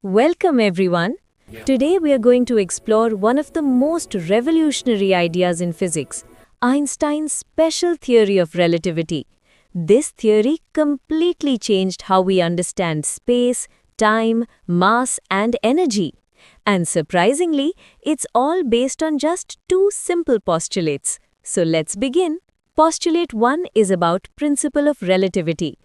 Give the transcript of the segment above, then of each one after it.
Welcome everyone. Today we are going to explore one of the most revolutionary ideas in physics, Einstein's special theory of relativity. This theory completely changed how we understand space, time, mass and energy. And surprisingly, it's all based on just two simple postulates. So let's begin. Postulate 1 is about principle of relativity.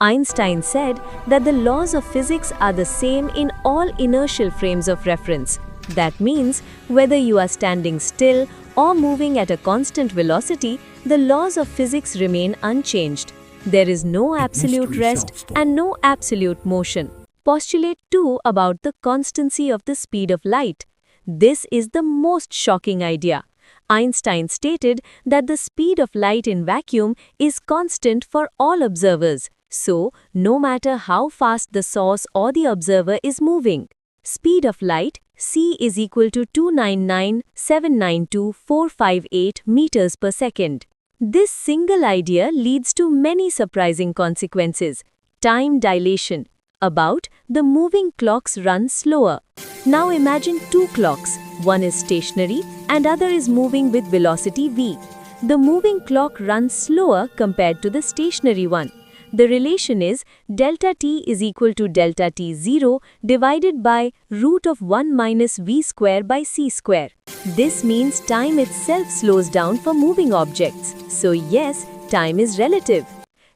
Einstein said that the laws of physics are the same in all inertial frames of reference. That means, whether you are standing still or moving at a constant velocity, the laws of physics remain unchanged. There is no absolute rest and no absolute motion. Postulate 2 about the constancy of the speed of light. This is the most shocking idea. Einstein stated that the speed of light in vacuum is constant for all observers. So, no matter how fast the source or the observer is moving, speed of light, c is equal to 299,792,458 meters per second. This single idea leads to many surprising consequences. Time dilation. About the moving clocks run slower. Now imagine two clocks. One is stationary and other is moving with velocity v. The moving clock runs slower compared to the stationary one. The relation is delta t is equal to delta t0 divided by root of 1 minus v square by c square. This means time itself slows down for moving objects. So yes, time is relative.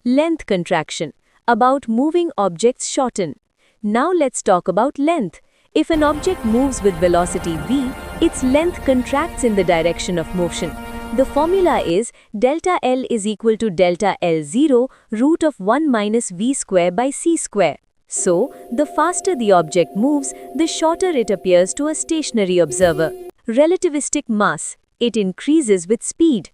Length contraction. About moving objects shorten. Now let's talk about length. If an object moves with velocity v, its length contracts in the direction of motion. The formula is delta L is equal to delta L0 root of 1 minus v square by c square. So, the faster the object moves, the shorter it appears to a stationary observer. Relativistic mass. It increases with speed.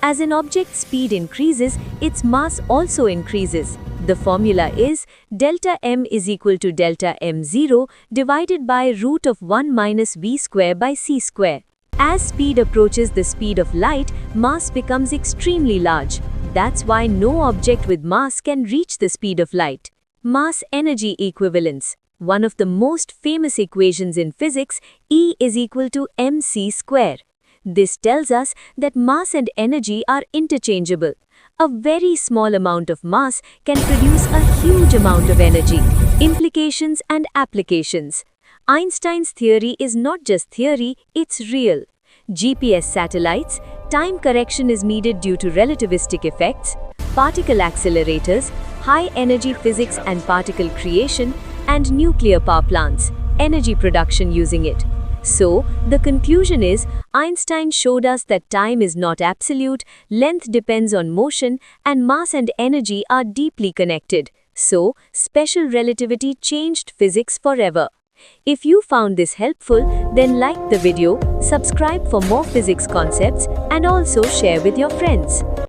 As an object's speed increases, its mass also increases. The formula is delta m is equal to delta m0 divided by root of 1 minus v square by c square. As speed approaches the speed of light, mass becomes extremely large. That's why no object with mass can reach the speed of light. Mass-energy equivalence. One of the most famous equations in physics, E is equal to mc square. This tells us that mass and energy are interchangeable. A very small amount of mass can produce a huge amount of energy. Implications and applications. Einstein's theory is not just theory, it's real. GPS satellites, time correction is needed due to relativistic effects, particle accelerators, high-energy physics and particle creation, and nuclear power plants, energy production using it. So, the conclusion is, Einstein showed us that time is not absolute, length depends on motion, and mass and energy are deeply connected. So, special relativity changed physics forever. If you found this helpful, then like the video, subscribe for more physics concepts, and also share with your friends.